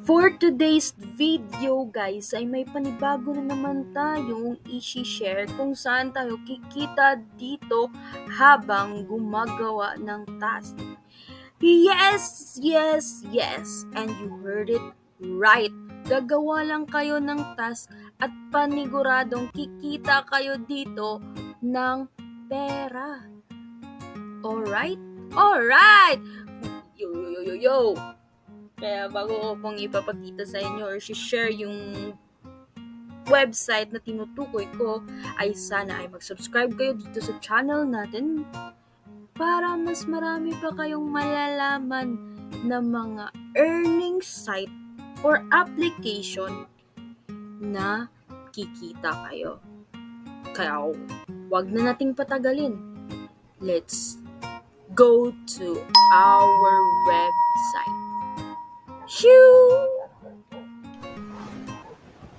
For today's video guys ay may panibago na naman tayong i-share kung saan tayo kikita dito habang gumagawa ng task. Yes, yes, yes, and you heard it right. Gagawa lang kayo ng task at paniguradong kikita kayo dito ng pera. Alright? Alright! Yo, yo, yo, yo, yo! Kaya bago ko pong ipapakita sa inyo or share yung website na tinutukoy ko, ay sana ay mag-subscribe kayo dito sa channel natin para mas marami pa kayong malalaman na mga earning site or application na kikita kayo. Kaya wag na nating patagalin. Let's go to our website. Shoo!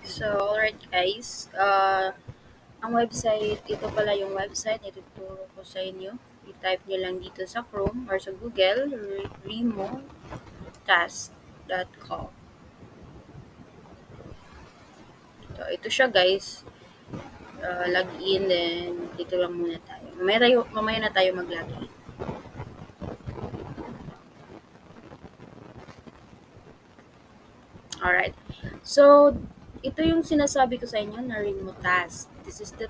So, alright guys, ang website, ito pala yung website na ituturo ko sa inyo. I-type nyo lang dito sa Chrome or sa Google, remotask.com. So, ito siya guys. Log in, then dito lang muna tayo. Mamaya na tayo mag-log in. Alright. So, ito yung sinasabi ko sa inyo na remote task. This is the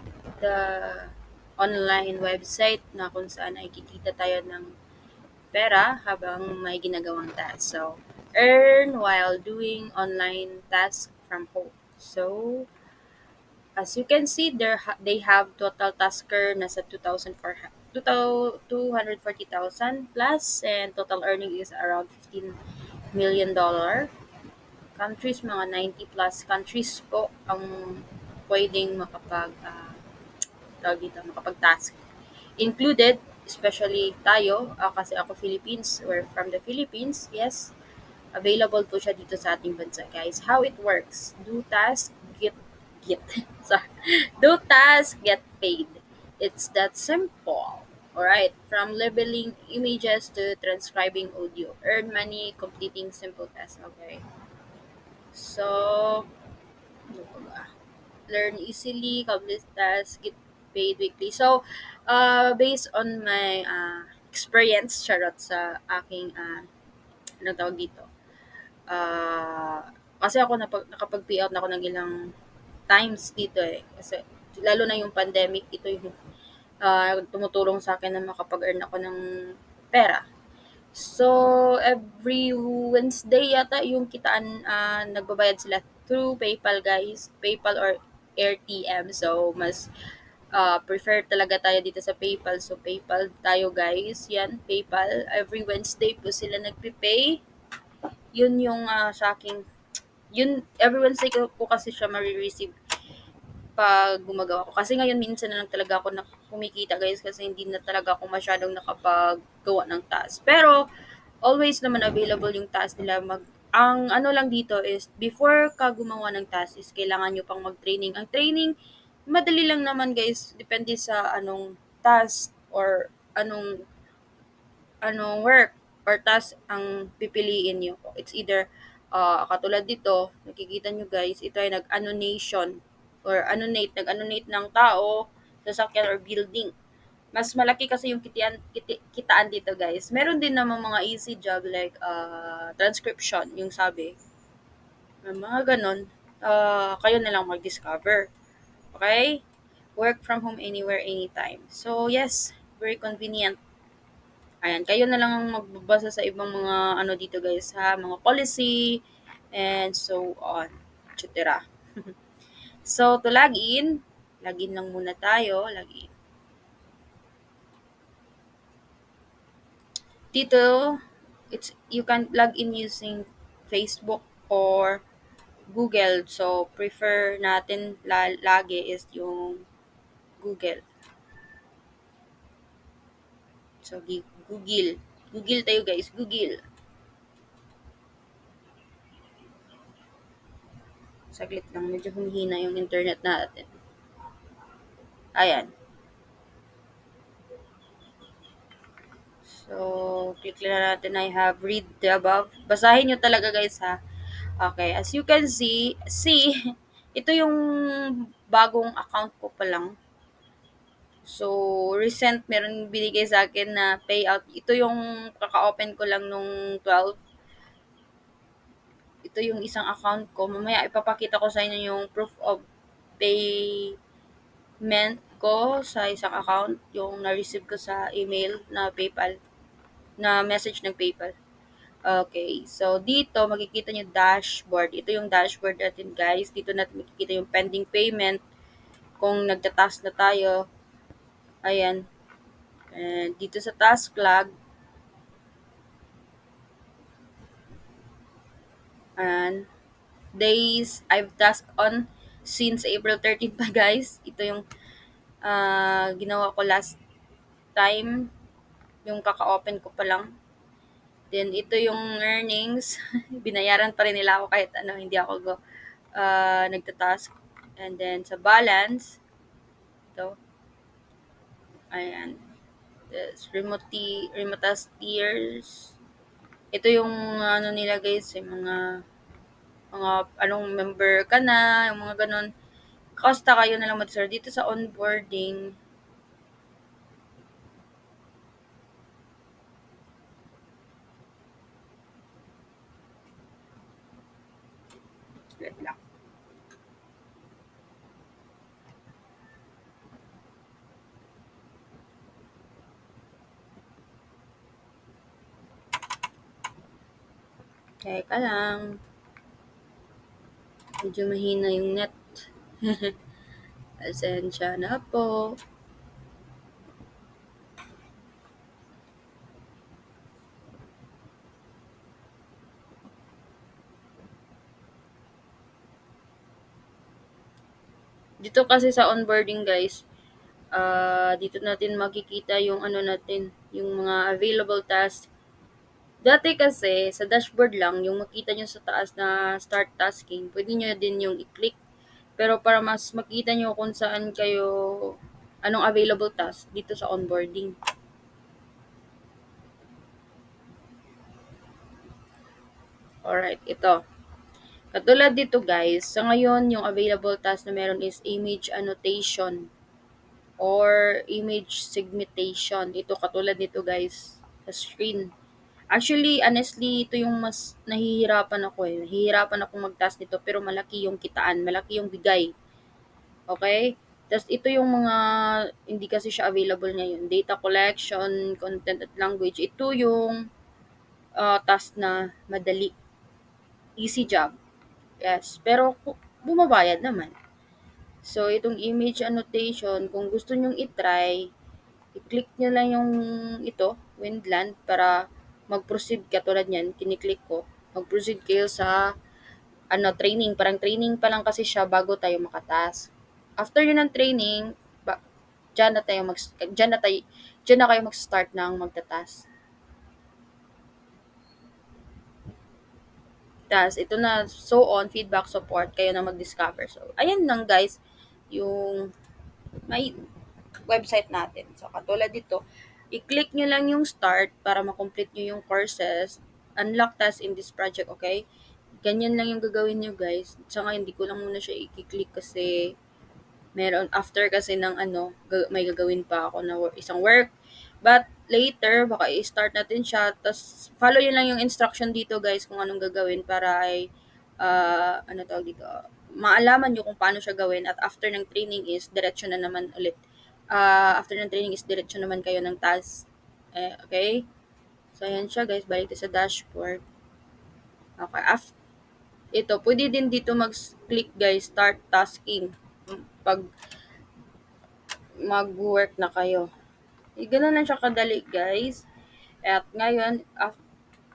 online website na kung saan ay kikita tayo ng pera habang may ginagawang task. So, earn while doing online task from home. So, as you can see, they have total tasker na sa 240,000 plus and total earning is around $15 million. Countries, mga 90 plus countries po ang pwedeng makapag-task. Included, especially tayo, kasi ako Philippines, we're from the Philippines, yes, available po siya dito sa ating bansa, guys. How it works, do task, get, sorry, do task, get paid. It's that simple. Alright, from labeling images to transcribing audio, earn money, completing simple tasks, okay. So, ano pa ba? Learn easily, complete tasks, get paid weekly. So, based on my experience, charot sa aking, anong tawag dito? Kasi ako nakapag-payout na ako ng ilang times dito eh. Kasi, lalo na yung pandemic, ito yung tumutulong sa akin na makapag-earn ako ng pera. So, every Wednesday yata yung kitaan, nagbabayad sila through PayPal guys. PayPal or AirTM. So, mas prefer talaga tayo dito sa PayPal. So, PayPal tayo guys. Yan, PayPal. Every Wednesday po sila nagpe-pay. Yun yung sa aking, yun, every Wednesday ko po kasi siya marireceive pag gumagawa ko. Kasi ngayon minsan na lang talaga ako kumikita guys kasi hindi na talaga ako masyadong nakapaggawa ng task. Pero always naman available yung task nila. Ang ano lang dito is before ka gumawa ng task is kailangan nyo pang mag-training. Ang training, madali lang naman guys. Depende sa anong task or anong work or task ang pipiliin nyo. It's either, katulad dito, nakikita nyo guys, ito ay nag-annonation or nag-annonate ng tao, sasakyan or building. Mas malaki kasi yung kitaan dito guys. Meron din namang mga easy job like transcription, yung sabi. Mga ganon. Kayo na lang mag-discover. Okay? Work from home anywhere, anytime. So yes, very convenient. Ayan, kayo na lang ang magbabasa sa ibang mga ano dito guys ha, mga policy and so on, etc. So to log in lang muna tayo, log in. Dito, you can log in using Facebook or Google. So prefer natin lagi is yung Google. So Google tayo guys, Google. Saglit lang, medyo humihina yung internet natin. Ayan. So, click lang natin I have read the above. Basahin nyo talaga guys ha. Okay, as you can see, ito yung bagong account ko pa lang. So, recent meron binigay sa akin na payout. Ito yung kaka-open ko lang nung 12. Ito yung isang account ko. Mamaya ipapakita ko sa inyo yung proof of payment ko sa isang account. Yung na-receive ko sa email na PayPal. Na message ng PayPal. Okay. So, dito makikita nyo dashboard. Ito yung dashboard natin, guys. Dito natin makikita yung pending payment. Kung nagta-task na tayo. Ayan. And dito sa task log, and days I've tasked on since April 13 pa, guys. Ito yung ginawa ko last time. Yung kaka-open ko pa lang. Then, ito yung earnings. Binayaran pa rin nila ako kahit ano, hindi ako nagtatask. And then, sa balance, ito, ayan, this Remotas tiers. Ito yung ano nila, guys, yung mga anong member ka na, yung mga ganun. Costa kayo na lang mag-sir. Dito sa onboarding, wait lang. Teka lang. Medyo mahina yung net. Pasensya na po. Dito kasi sa onboarding, guys, dito natin makikita yung ano natin, yung mga available tasks. Dati kasi, sa dashboard lang, yung makita nyo sa taas na start tasking, pwede nyo din yung i-click. Pero para mas makita nyo kung saan kayo, anong available task dito sa onboarding. Alright, ito. Katulad dito, guys, sa ngayon, yung available task na meron is image annotation or image segmentation. Ito, katulad nito, guys, sa screen. Actually, honestly, ito yung mas nahihirapan ako eh. Nahihirapan ako mag-task nito pero malaki yung kitaan, malaki yung bigay. Okay? Tapos ito yung mga hindi kasi siya available ngayon. Data collection, content at language. Ito yung task na madali. Easy job. Yes. Pero bumabayad naman. So, itong image annotation, kung gusto nyong itry, i-click nyo lang yung ito, Windland, para mag-proceed katulad niyan, kiniklik ko. Mag-proceed kayo sa training. Parang training pa lang kasi siya bago tayo makatask. After yun ng training, dyan na tayo dyan na kayo mag-start ng magtatas. Tas ito na, so on, feedback, support, kayo na mag-discover. So, ayan lang, guys, yung may website natin. So, katulad dito, i-click nyo lang yung start para makomplete nyo yung courses. Unlock task in this project, okay? Ganyan lang yung gagawin nyo, guys. Sa ngayon, hindi ko lang muna siya i-click kasi meron after kasi ng may gagawin pa ako na isang work. But later, baka i-start natin siya. Tapos, follow yun lang yung instruction dito, guys, kung anong gagawin para ay, ano tawag dito, maalaman nyo kung paano siya gawin. At after ng training is, diretso na naman ulit. After ng training is, diretso naman kayo ng task. Okay? So, ayan siya, guys. Balik tayo sa dashboard. Okay. Ito, pwede din dito mag-click, guys, start tasking. Pag mag-work na kayo. Ganun lang siya kadali, guys. At ngayon,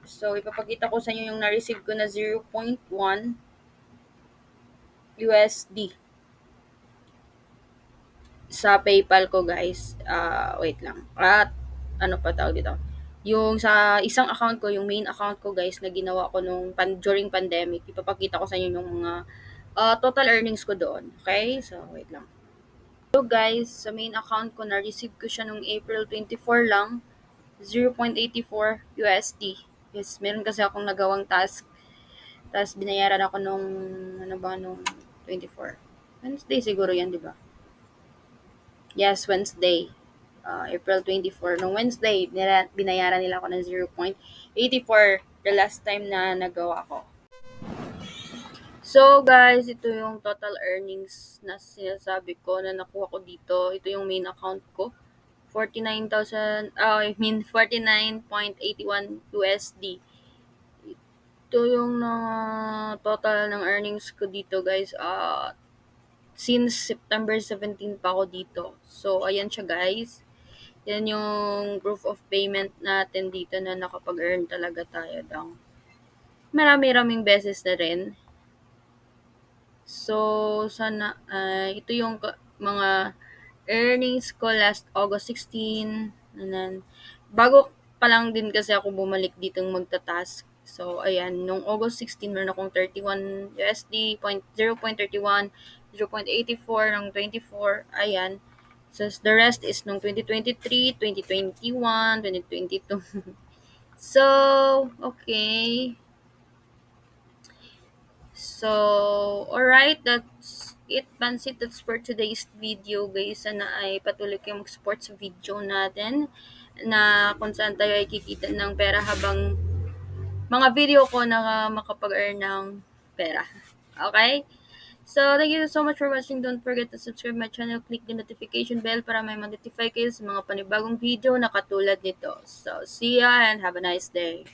so ipapakita ko sa inyo yung na-receive ko na 0.1 USD sa PayPal ko, guys. Wait lang. At ano pa tawag dito? Yung sa isang account ko, yung main account ko, guys, na ginawa ko during pandemic. Ipapakita ko sa inyo yung mga total earnings ko doon. Okay? So, wait lang. So, guys, sa main account ko, na-receive ko siya nung April 24 lang. 0.84 USD. Yes, meron kasi akong nagawang task Tapos binayaran ako nung, nung 24. Wednesday siguro yan, di ba? Yes, Wednesday. April 24. Nung Wednesday, binayaran nila ako ng 0.84 the last time na nagawa ko. So guys, ito yung total earnings na sinasabi ko na nakuha ko dito. Ito yung main account ko. 49.81 USD. Ito yung total ng earnings ko dito guys. Since September 17 pa ako dito. So, ayan siya guys. Yan yung proof of payment natin dito na nakapag-earn talaga tayo ng marami-raming beses na rin. So, sana, ito yung mga earnings ko last August 16. And then, bago pa lang din kasi ako bumalik ditong magta-task. So, ayan, nung August 16, meron akong 31 USD, 0.31, 0.84 ng 24, ayan. So, the rest is nung 2023, 2021, 2022. So, okay. So, alright, that's it, Pansit. That's for today's video, guys. Sana ay patuloy kayong mag-support sa video natin na kung saan tayo ay kikita ng pera habang mga video ko na makapag-earn ng pera. Okay? So, thank you so much for watching. Don't forget to subscribe my channel. Click the notification bell para may mag-notify kayo sa mga panibagong video na katulad nito. So, see ya and have a nice day.